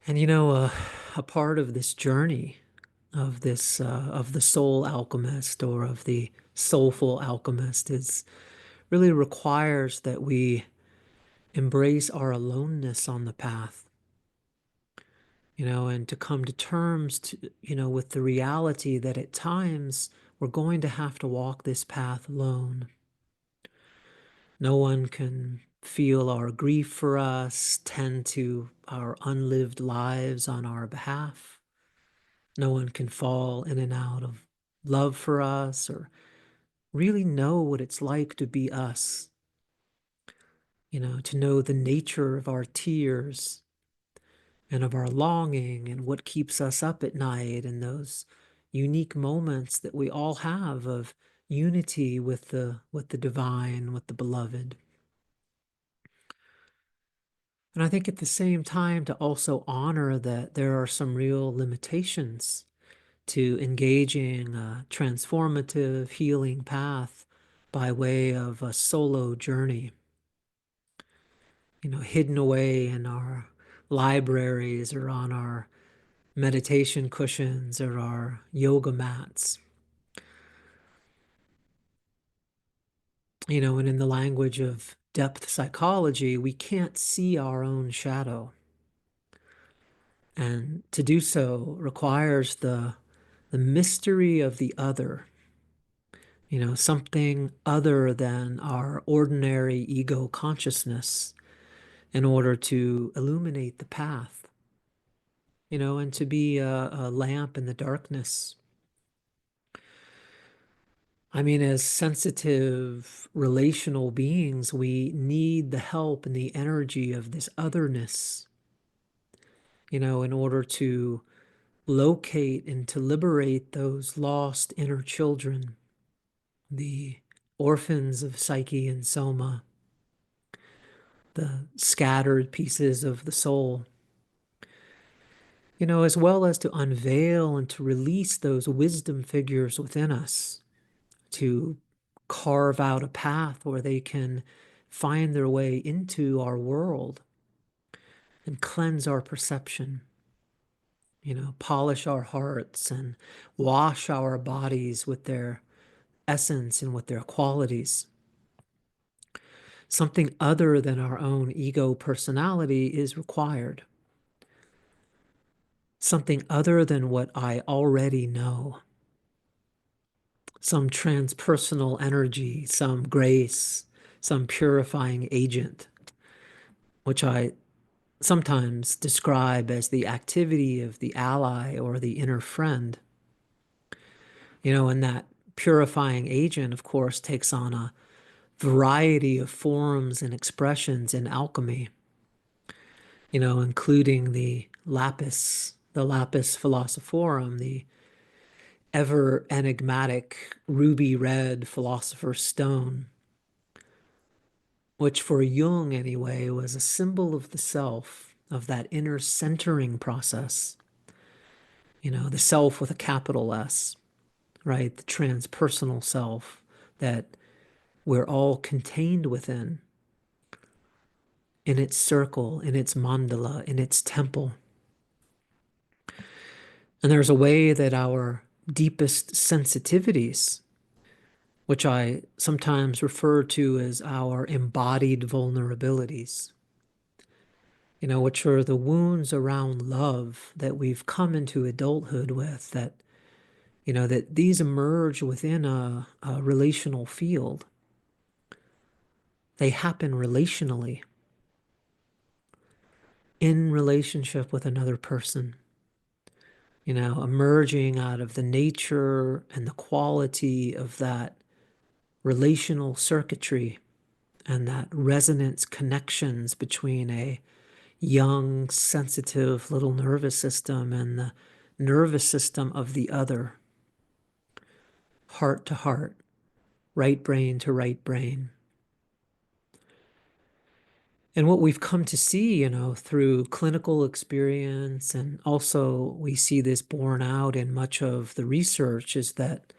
And a part of this journey of the soul alchemist or of the soulful alchemist is really requires that we embrace our aloneness on the path, and to come to terms with the reality that at times we're going to have to walk this path alone. No one can feel our grief for us, tend to our unlived lives on our behalf. No one can fall in and out of love for us or really know what it's like to be us, to know the nature of our tears and of our longing and what keeps us up at night and those unique moments that we all have of unity with the divine, with the beloved. And I think at the same time to also honor that there are some real limitations to engaging a transformative healing path by way of a solo journey, hidden away in our libraries or on our meditation cushions or our yoga mats. And in the language of depth psychology, we can't see our own shadow. And to do so requires the mystery of the other, something other than our ordinary ego consciousness in order to illuminate the path, and to be a lamp in the darkness. I mean, as sensitive, relational beings, we need the help and the energy of this otherness, in order to locate and to liberate those lost inner children, the orphans of psyche and soma, the scattered pieces of the soul, as well as to unveil and to release those wisdom figures within us, to carve out a path where they can find their way into our world and cleanse our perception, polish our hearts and wash our bodies with their essence and with their qualities. Something other than our own ego personality is required. Something other than what I already know. Some transpersonal energy, some grace, some purifying agent, which I sometimes describe as the activity of the ally or the inner friend. And that purifying agent, of course, takes on a variety of forms and expressions in alchemy, including the lapis philosophorum, the ever enigmatic ruby red philosopher's stone, which for Jung anyway was a symbol of the self, of that inner centering process, the self with a capital S, right? The transpersonal self that we're all contained within, in its circle, in its mandala, in its temple. And there's a way that our deepest sensitivities, which I sometimes refer to as our embodied vulnerabilities, which are the wounds around love that we've come into adulthood with, that these emerge within a relational field. They happen relationally, in relationship with another person, emerging out of the nature and the quality of that relational circuitry and that resonance connections between a young, sensitive little nervous system and the nervous system of the other, heart to heart, right brain to right brain. And what we've come to see, through clinical experience, and also we see this borne out in much of the research, is that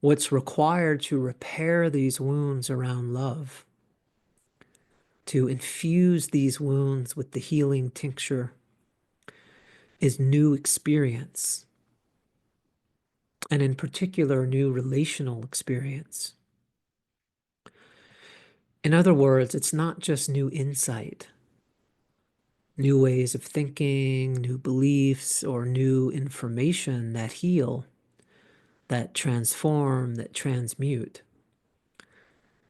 what's required to repair these wounds around love, to infuse these wounds with the healing tincture, is new experience, and in particular, new relational experience. In other words, it's not just new insight, new ways of thinking, new beliefs, or new information that heal, that transform, that transmute.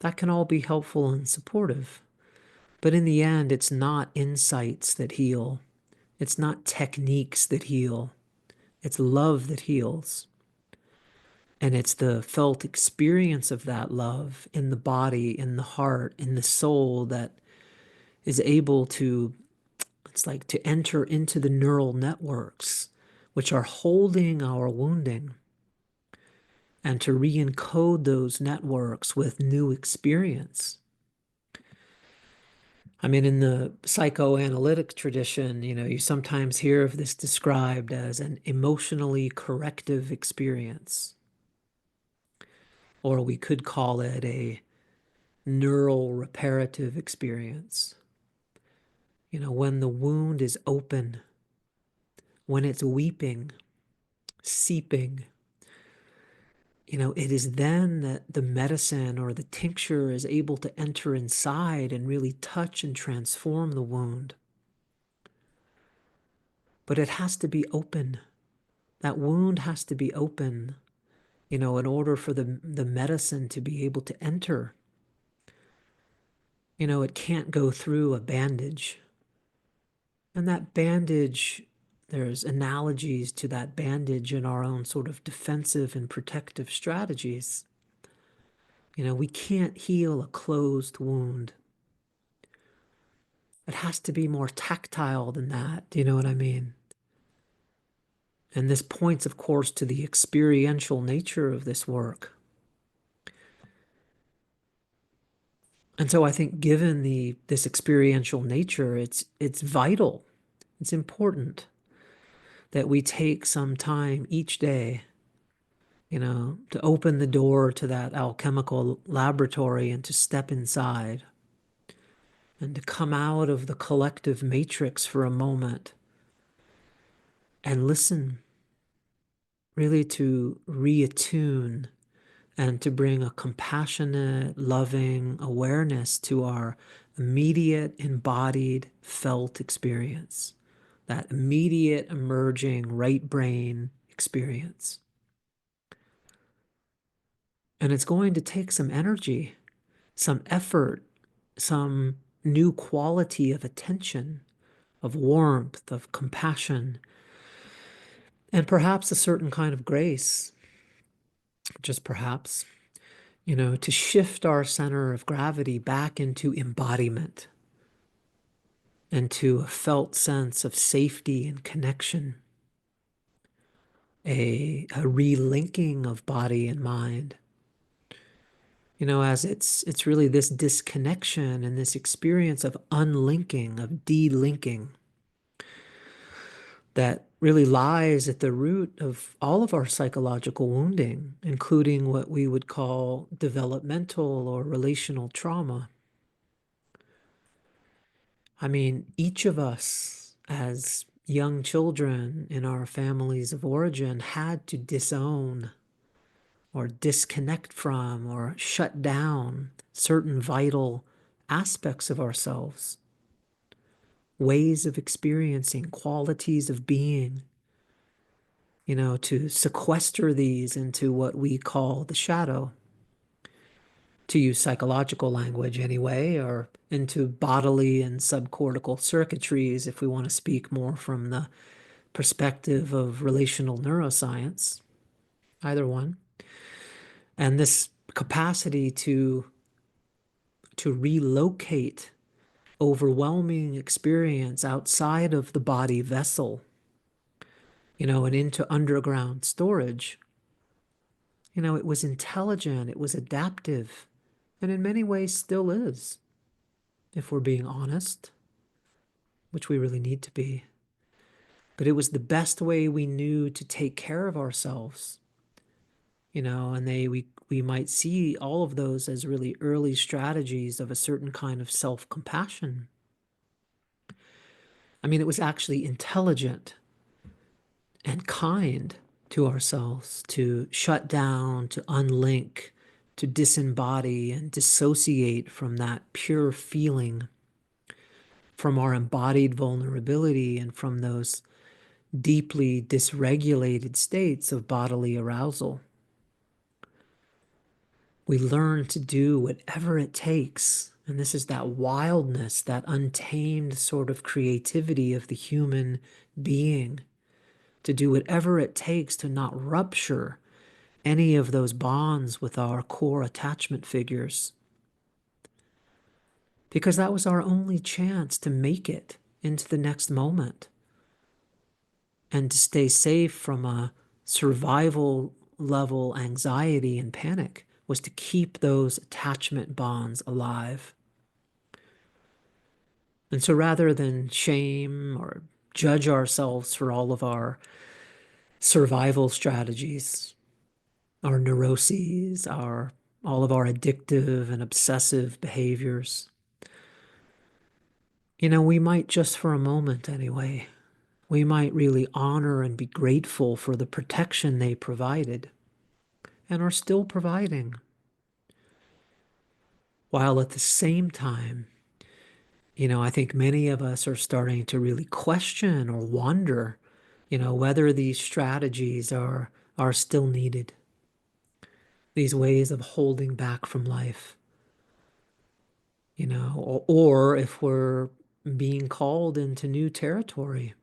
That can all be helpful and supportive. But in the end, it's not insights that heal. It's not techniques that heal. It's love that heals. And it's the felt experience of that love in the body, in the heart, in the soul that is able to, it's like to enter into the neural networks which are holding our wounding and to re-encode those networks with new experience. I mean, in the psychoanalytic tradition, you sometimes hear of this described as an emotionally corrective experience, or we could call it a neural reparative experience. When the wound is open, when it's weeping, seeping, it is then that the medicine or the tincture is able to enter inside and really touch and transform the wound. But it has to be open. That wound has to be open, in order for the medicine to be able to enter. It can't go through a bandage. And that bandage, there's analogies to that bandage in our own sort of defensive and protective strategies. We can't heal a closed wound. It has to be more tactile than that. Do you know what I mean? And this points, of course, to the experiential nature of this work. And so I think given this experiential nature, it's vital, it's important that we take some time each day, to open the door to that alchemical laboratory and to step inside and to come out of the collective matrix for a moment and listen, really to reattune and to bring a compassionate, loving awareness to our immediate, embodied, felt experience, that immediate emerging right brain experience. And it's going to take some energy, some effort, some new quality of attention, of warmth, of compassion, and perhaps a certain kind of grace, just perhaps, to shift our center of gravity back into embodiment, into a felt sense of safety and connection, a relinking of body and mind. As it's really this disconnection and this experience of unlinking, of delinking, that really lies at the root of all of our psychological wounding, including what we would call developmental or relational trauma. I mean, each of us as young children in our families of origin had to disown or disconnect from or shut down certain vital aspects of ourselves, ways of experiencing, qualities of being, to sequester these into what we call the shadow, to use psychological language anyway, or into bodily and subcortical circuitries if we want to speak more from the perspective of relational neuroscience, either one. And this capacity to relocate overwhelming experience outside of the body vessel, and into underground storage, it was intelligent, it was adaptive, and in many ways still is, if we're being honest, which we really need to be. But it was the best way we knew to take care of ourselves, and we might see all of those as really early strategies of a certain kind of self-compassion. I mean, it was actually intelligent and kind to ourselves, to shut down, to unlink, to disembody and dissociate from that pure feeling, from our embodied vulnerability, and from those deeply dysregulated states of bodily arousal. We learn to do whatever it takes. And this is that wildness, that untamed sort of creativity of the human being, to do whatever it takes to not rupture any of those bonds with our core attachment figures. Because that was our only chance to make it into the next moment and to stay safe from a survival level anxiety and panic, was to keep those attachment bonds alive. And so rather than shame or judge ourselves for all of our survival strategies, our neuroses, all of our addictive and obsessive behaviors, we might, just for a moment anyway, we might really honor and be grateful for the protection they provided and are still providing, while at the same time, I think many of us are starting to really question or wonder, whether these strategies are still needed, these ways of holding back from life, or if we're being called into new territory,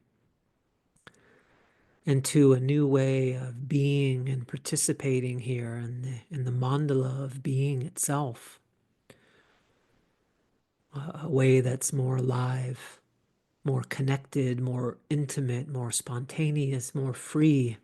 into a new way of being and participating here in the mandala of being itself, a way that's more alive, more connected, more intimate, more spontaneous, more free.